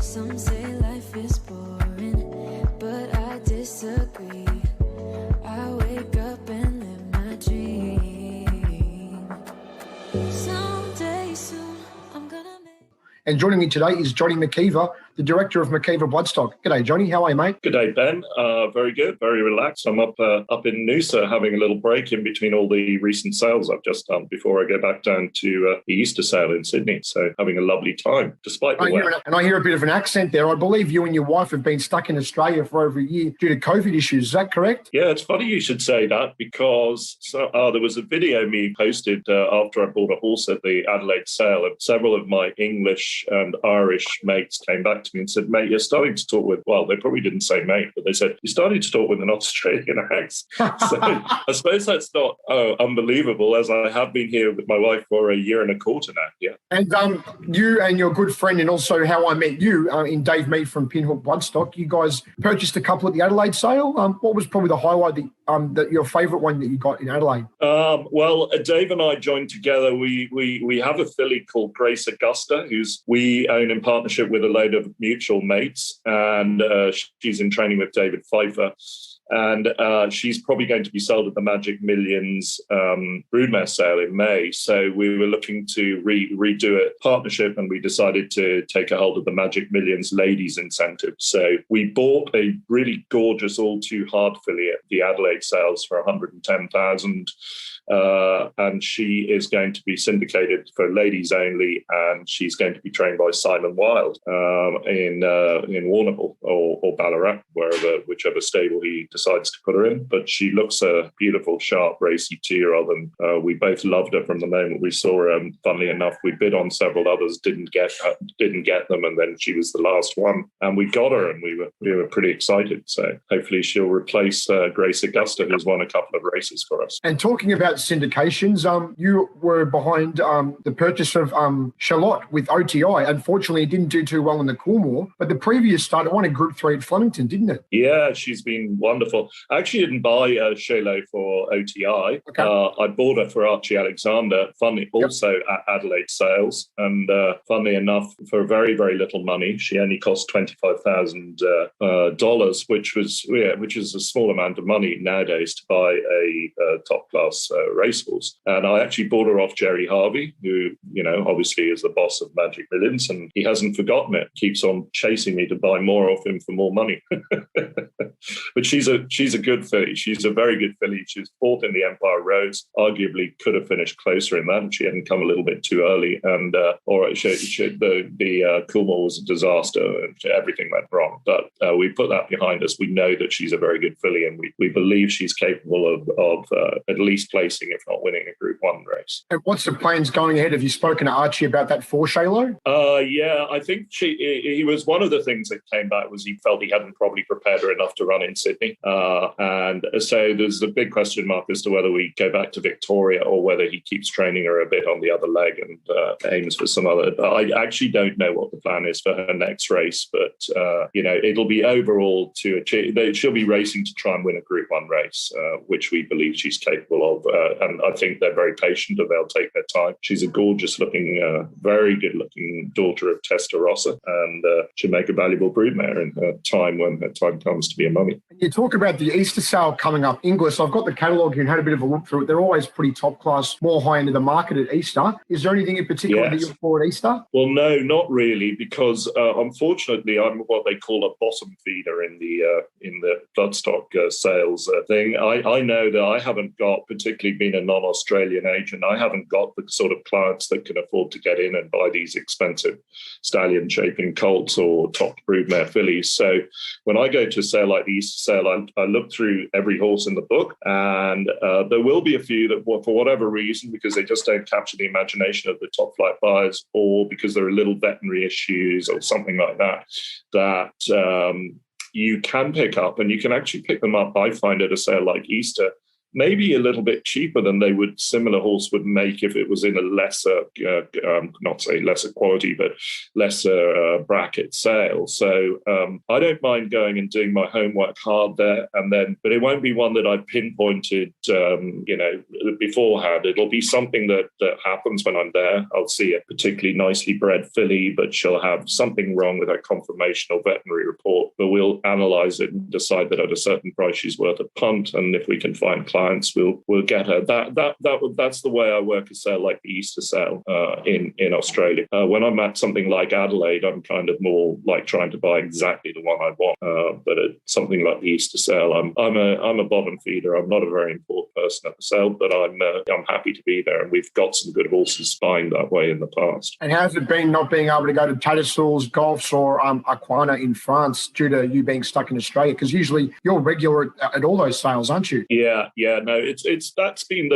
Some say life is boring, but I disagree. I wake up and live my dream. Someday soon, I'm gonna make... And joining me today is Johnny McKeever, the director of McKeever Bloodstock. G'day, Johnny. How are you, mate? Good day, Ben. Very good, very relaxed. I'm up in Noosa having a little break in between all the recent sales I've just done before I go back down to the Easter sale in Sydney. So having a lovely time, despite the weather. And I hear a bit of an accent there. I believe you and your wife have been stuck in Australia for over a year due to COVID issues. Is that correct? Yeah, it's funny you should say that because there was a video me posted after I bought a horse at the Adelaide sale, and several of my English and Irish mates came back to me and said, mate, you're starting to talk with, well, they probably didn't say mate, but they said, you're starting to talk with an Australian accent. So I suppose that's not unbelievable, as I have been here with my wife for a year and a quarter now. Yeah. And you and your good friend, and also how I met you in Dave Mead from Pinhook Bloodstock, you guys purchased a couple at the Adelaide sale. What was probably the highlight that your favourite one that you got in Adelaide? Well, Dave and I joined together. We have a filly called Grace Augusta, we own in partnership with a load of mutual mates, and she's in training with David Pfeiffer. And she's probably going to be sold at the Magic Millions broodmare sale in May. So we were looking to redo a partnership, and we decided to take a hold of the Magic Millions ladies incentive. So we bought a really gorgeous all-too-hard filly at the Adelaide sales for $110,000. And she is going to be syndicated for ladies only, and she's going to be trained by Simon Wilde in Warrnambool or Ballarat, whichever stable he decides to put her in. But she looks a beautiful, sharp, racy 2-year-old, and we both loved her from the moment we saw her. Funnily enough, we bid on several others, didn't get them, and then she was the last one, and we got her, and we were pretty excited. So hopefully she'll replace Grace Augusta, who's won a couple of races for us. And talking about syndications, you were behind the purchase of Charlotte with OTI. Unfortunately, it didn't do too well in the Coolmore, but the previous start, it won a Group 3 at Flemington, didn't it? Yeah, she's been wonderful. I actually didn't buy Charlotte for OTI. Okay. I bought her for Archie Alexander, also at Adelaide sales. And funnily enough, for very, very little money, she only cost $25,000, which is a small amount of money nowadays to buy a top-class racehorse. And I actually bought her off Jerry Harvey, who, obviously is the boss of Magic Millions, and he hasn't forgotten it. Keeps on chasing me to buy more of him for more money. But she's a good filly. She's a very good filly. She's fourth in the Empire Roads. Arguably could have finished closer in that if she hadn't come a little bit too early. And the Coolmore was a disaster and everything went wrong. But we put that behind us. We know that she's a very good filly, and we believe she's capable of at least placing, if not winning, a Group 1 race. And what's the plans going ahead? Have you spoken to Archie about that for Shalo? Yeah, I think he was one of the things that came back was he felt he hadn't probably prepared her enough to run in Sydney. And so there's a big question mark as to whether we go back to Victoria or whether he keeps training her a bit on the other leg and aims for some other. I actually don't know what the plan is for her next race, but it'll be overall to achieve. She'll be racing to try and win a Group 1 race, which we believe she's capable of. And I think they're very patient and they'll take their time. She's a gorgeous-looking, very good-looking daughter of Testarossa, and she'll make a valuable broodmare in her time when her time comes to be a mummy. You talk about the Easter sale coming up. Inglis, I've got the catalogue here and had a bit of a look through it. They're always pretty top class, more high end of the market at Easter. Is there anything in particular that you look for at Easter? Well, no, not really, because unfortunately I'm what they call a bottom feeder in the bloodstock sales thing. I know that I haven't got, particularly being a non-Australian agent, I haven't got the sort of clients that can afford to get in and buy these expensive stallion shaping colts or top broodmare fillies. So when I go to a sale like the Easter sale, I look through every horse in the book, and there will be a few that, for whatever reason, because they just don't capture the imagination of the top flight buyers, or because there are little veterinary issues or something like that, you can pick up, and you can actually pick them up, I find, at a sale like Easter maybe a little bit cheaper than similar horse would make if it was in a lesser, not say lesser quality, but lesser bracket sale. So I don't mind going and doing my homework hard there, but it won't be one that I pinpointed, beforehand. It'll be something that happens when I'm there. I'll see a particularly nicely bred filly, but she'll have something wrong with her conformation or veterinary report. But we'll analyze it and decide that at a certain price she's worth a punt, and if we can find clients, we'll get her. That's the way I work a sale like the Easter sale in Australia. When I'm at something like Adelaide, I'm kind of more like trying to buy exactly the one I want. But at something like the Easter sale, I'm a bottom feeder. I'm not a very important person at the sale, but I'm happy to be there, and we've got some good horses buying that way in the past. And how's it been not being able to go to Tattersalls, Golfs, or Aquana in France due to you being stuck in Australia? Because usually you're regular at all those sales, aren't you? Yeah. No, it's that's been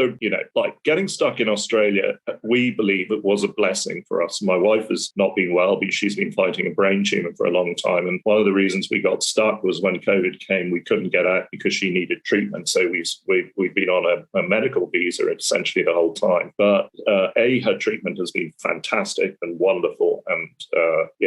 like getting stuck in Australia. We believe it was a blessing for us. My wife has not been well, but she's been fighting a brain tumor for a long time, and one of the reasons we got stuck was when COVID came, we couldn't get out because she needed treatment. So we've been on a medical visa essentially the whole time. But her treatment has been fantastic and wonderful, and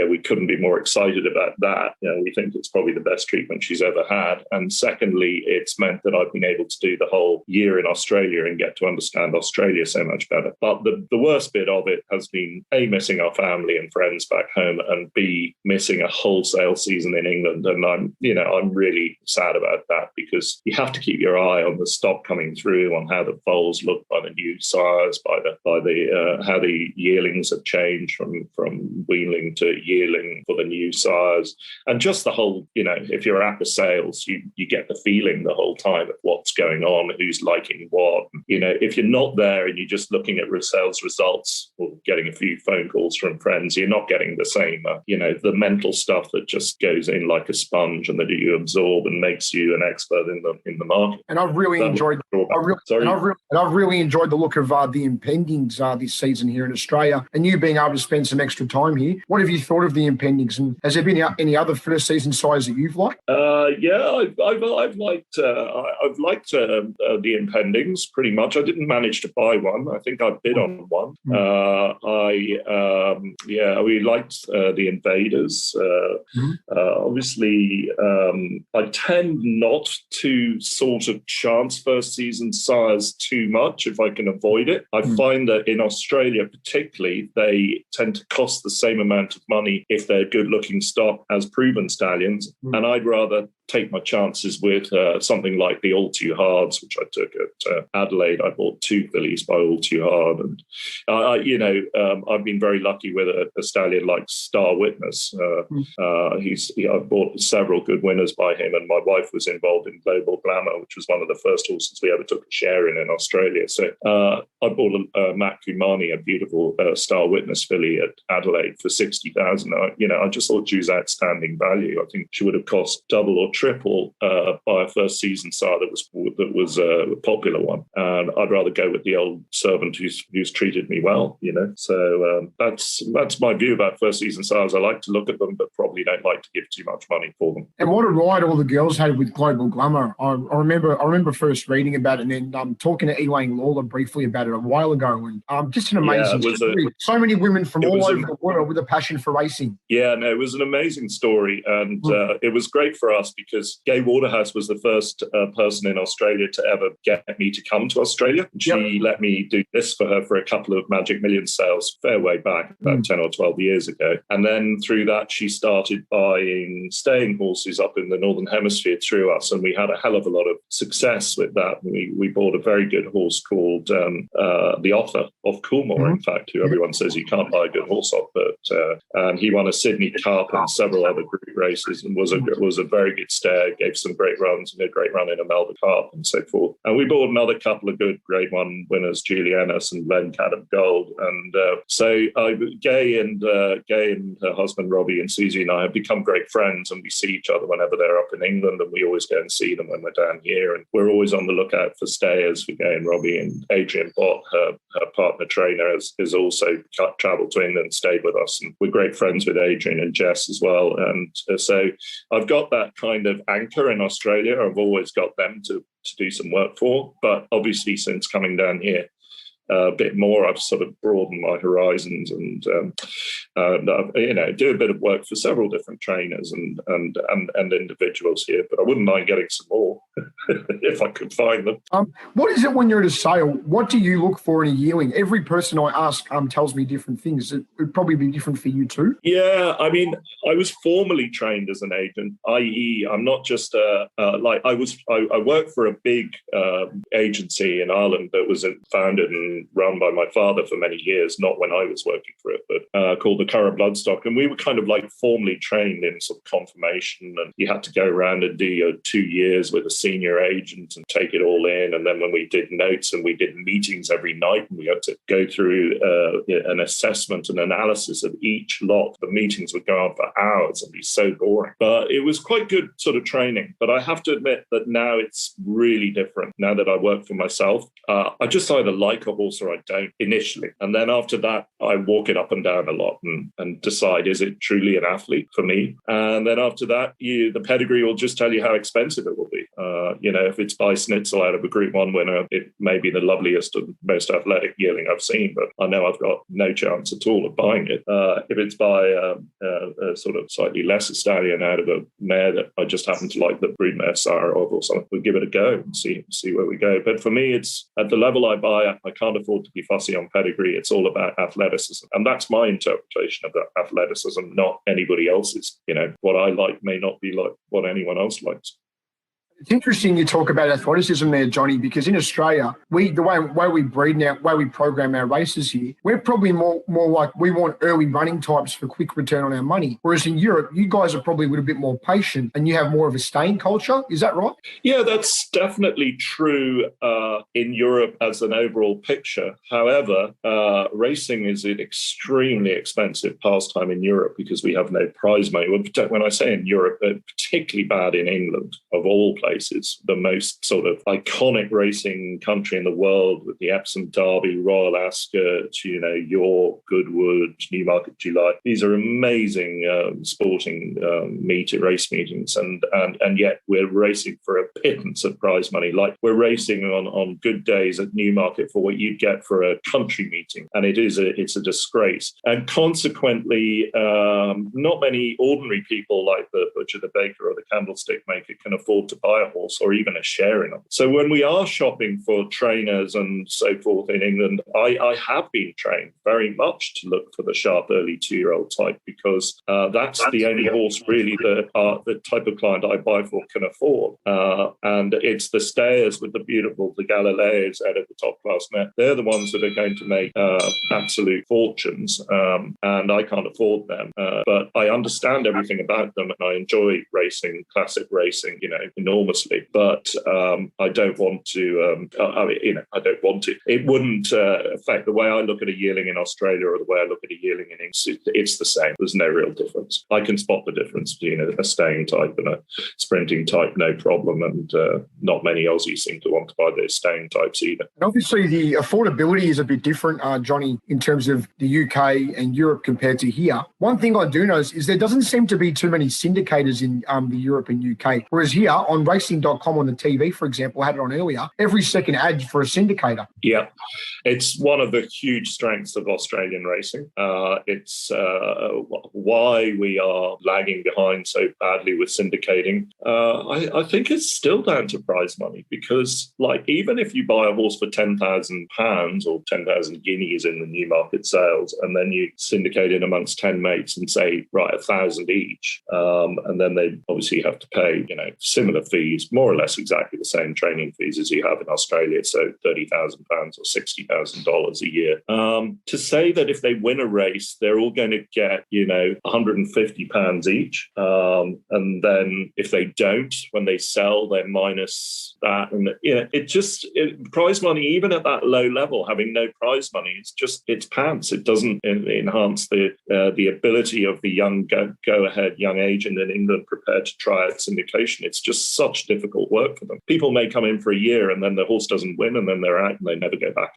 we couldn't be more excited about that. We think it's probably the best treatment she's ever had. And secondly, it's meant that I've been able to do the whole year in Australia and get to understand Australia so much better. But the worst bit of it has been A, missing our family and friends back home, and B, missing a wholesale season in England. And I'm really sad about that, because you have to keep your eye on the stock coming through, on how the foals look by the new sires, by the how the yearlings have changed from weanling to yearling for the new sires, and just the whole, if you're at the sales, you get the feeling the whole time of what's going on, who's liking what. If you're not there and you're just looking at sales results or getting a few phone calls from friends, you're not getting the same, the mental stuff that just goes in like a sponge and that you absorb and makes you an expert in the market. And I've really enjoyed. I've really enjoyed the look of the impendings this season here in Australia, and you being able to spend some extra time here. What have you thought of the impendings, and has there been any other first season sires that you've liked? I've liked the impendings pretty much. I didn't manage to buy one. I think I bid on one. We liked the invaders. Obviously, I tend not to sort of chance first season sires too much if I can avoid it. I find that in Australia particularly, they tend to cost the same amount of money if they're good looking stock as proven stallions. And I'd rather take my chances with something like the All Too Hards, which I took at Adelaide. I bought 2 fillies by All Too Hard, and I've been very lucky with a stallion like Star Witness. I've bought several good winners by him, and my wife was involved in Global Glamour, which was one of the first horses we ever took a share in Australia. So I bought Matt Kumani, a beautiful Star Witness filly at Adelaide for 60,000. I just thought she was outstanding value. I think she would have cost double or triple by a first season sire that was a popular one, and I'd rather go with the old servant who's treated me well. So that's my view about first season sires. I like to look at them, but probably don't like to give too much money for them. And what a ride all the girls had with Global Glamour. I remember first reading about it, and then talking to Elaine Lawler briefly about it a while ago, and just an amazing story. So many women from all over the world with a passion for racing. Yeah, no, it was an amazing story, and it was great for us because Gay Waterhouse was the first person in Australia to ever get me to come to Australia. She let me do this for her for a couple of Magic Millions sales fair way back, about 10 or 12 years ago. And then through that, she started buying staying horses up in the Northern Hemisphere through us, and we had a hell of a lot of success with that. We bought a very good horse called The Offer of Coolmore, in fact, who everyone says you can't buy a good horse off, but he won a Sydney Cup and several other group races, and was a very good stare, gave some great runs, and a great run in a Melbourne Cup and so forth. And we bought another couple of good Grade 1 winners, Julie Ennis and Len Cadham Gold. And so Gay and her husband Robbie and Susie and I have become great friends, and we see each other whenever they're up in England, and we always go and see them when we're down here. And we're always on the lookout for stayers for Gay and Robbie. And Adrian Bott, her partner trainer, has also travelled to England and stayed with us. And we're great friends with Adrian and Jess as well. And so I've got that kind of anchor in Australia. I've always got them to to do some work for. But obviously, since coming down here a bit more, I've sort of broadened my horizons and do a bit of work for several different trainers and individuals here. But I wouldn't mind getting some more if I could find them. What is it when you're at a sale? What do you look for in a yearling? Every person I ask tells me different things. It would probably be different for you too. Yeah, I mean, I was formally trained as an agent, i.e., I'm not just I worked for a big agency in Ireland that was founded and run by my father for many years, not when I was working for it, but called the McKeever Bloodstock. And we were kind of like formally trained in sort of confirmation, and you had to go around and do your 2 years with a senior agent and take it all in. And then when we did notes and we did meetings every night, and we had to go through an assessment and analysis of each lot. The meetings would go on for hours and be so boring. But it was quite good sort of training. But I have to admit that now it's really different. Now that I work for myself, I just either like a horse or I don't initially. And then after that, I walk it up and down a lot and decide, is it truly an athlete for me? And then after that, the pedigree will just tell you how expensive it will be. If it's by Schnitzel out of a Group 1 winner, it may be the loveliest and most athletic yearling I've seen, but I know I've got no chance at all of buying it. If it's by a sort of slightly lesser stallion out of a mare that I just happen to like the broodmare sire of or something, we'll give it a go and see where we go. But for me, it's at the level I buy, I can't afford to be fussy on pedigree. It's all about athleticism. And that's my interpretation of that athleticism, not anybody else's. What I like may not be like what anyone else likes. It's interesting you talk about athleticism there, Johnny, because in Australia, the way we breed now, way we program our races here, we're probably more like we want early running types for quick return on our money. Whereas in Europe, you guys are probably a little bit more patient and you have more of a staying culture. Is that right? Yeah, that's definitely true in Europe as an overall picture. However, racing is an extremely expensive pastime in Europe because we have no prize money. When I say in Europe, particularly bad in England, of all places, the most sort of iconic racing country in the world with the Epsom Derby, Royal Ascot, York, Goodwood, Newmarket, July. These are amazing sporting race meetings, and yet we're racing for a pittance of prize money. Like we're racing on good days at Newmarket for what you'd get for a country meeting, and it's a disgrace. And consequently, not many ordinary people like the butcher, the baker, or the candlestick maker can afford to buy a horse or even a share in them. So when we are shopping for trainers and so forth in England, I have been trained very much to look for the sharp early 2-year-old type because that's the only horse really that the type of client I buy for can afford. And it's the stayers with the Galileos out of the top class mare. They're the ones that are going to make absolute fortunes, and I can't afford them. But I understand everything about them, and I enjoy racing, classic racing, enormously. But I don't want to. I don't want to. It wouldn't affect the way I look at a yearling in Australia or the way I look at a yearling in England. It's the same. There's no real difference. I can spot the difference between a staying type and a sprinting type, no problem. And not many Aussies seem to want to buy their staying types either. And obviously, the affordability is a bit different, Johnny, in terms of the UK and Europe compared to here. One thing I do notice is there doesn't seem to be too many syndicators in the Europe and UK, whereas here on racing.com on the TV, for example, I had it on earlier, every second ad for a syndicator. Yeah, it's one of the huge strengths of Australian racing. It's why we are lagging behind so badly with syndicating. I think it's still down to prize money because, even if you buy a horse for £10,000 or 10,000 guineas in the Newmarket sales, and then you syndicate it amongst 10 mates and say, right, 1,000 each, and then they obviously have to pay, similar fees, more or less exactly the same training fees as you have in Australia, so £30,000 or $60,000 a year. To say that if they win a race, they're all going to get, £150 each, and then if they don't, when they sell, they're minus that, and prize money, even at that low level, having no prize money, it's pants. It doesn't enhance the ability of the young go-ahead young agent in England prepared to try out syndication. It's just such such difficult work for them. People may come in for a year and then the horse doesn't win and then they're out and they never go back.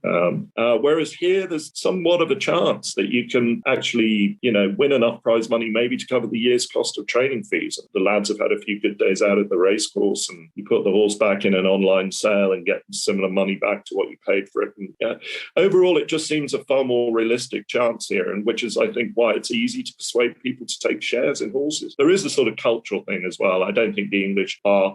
Whereas here, there's somewhat of a chance that you can actually, win enough prize money maybe to cover the year's cost of training fees. The lads have had a few good days out at the race course, and you put the horse back in an online sale and get similar money back to what you paid for it. And overall, it just seems a far more realistic chance here, and which is, I think, why it's easy to persuade people to take shares in horses. There is a sort of cultural thing as well. I don't think the English are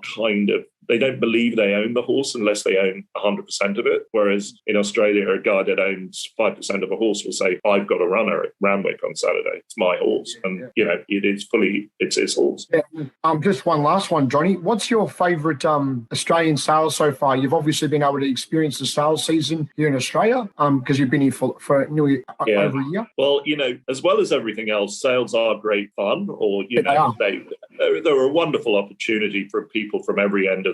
they don't believe they own the horse unless they own 100% of it. Whereas in Australia, a guy that owns 5% of a horse will say, I've got a runner at Randwick on Saturday. It's my horse. And, it's his horse. Yeah. Just one last one, Johnny. What's your favourite Australian sales so far? You've obviously been able to experience the sales season here in Australia because you've been here for nearly over a year. Well, as well as everything else, sales are great fun, or, they're a wonderful opportunity for people from every end of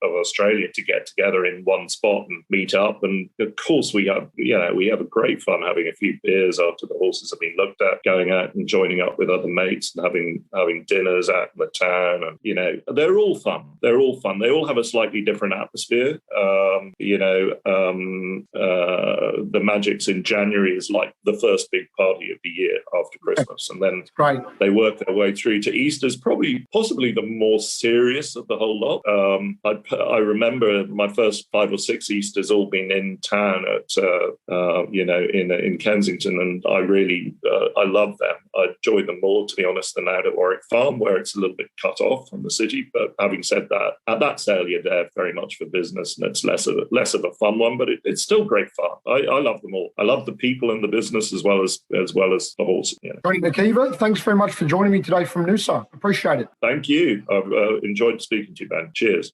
Australia to get together in one spot and meet up. And of course, we have a great fun having a few beers after the horses have been looked at, going out and joining up with other mates and having dinners out in the town. And they're all fun. They're all fun. They all have a slightly different atmosphere. The Magics in January is like the first big party of the year after Christmas, and then they work their way through to Easter's possibly the more serious of the whole lot. I remember my first 5 or 6 Easters all being in town at in Kensington, and I really I love them. I enjoy them more, to be honest, than out at Warwick Farm, where it's a little bit cut off from the city. But having said that, at that sale you're there very much for business, and it's less of a fun one, but it's still great fun. I love them all. I love the people in the business as well as the horse. Johnny McKeever, thanks very much for joining me today from Noosa. Appreciate it. Thank you. I've enjoyed speaking to you, Ben. Cheers.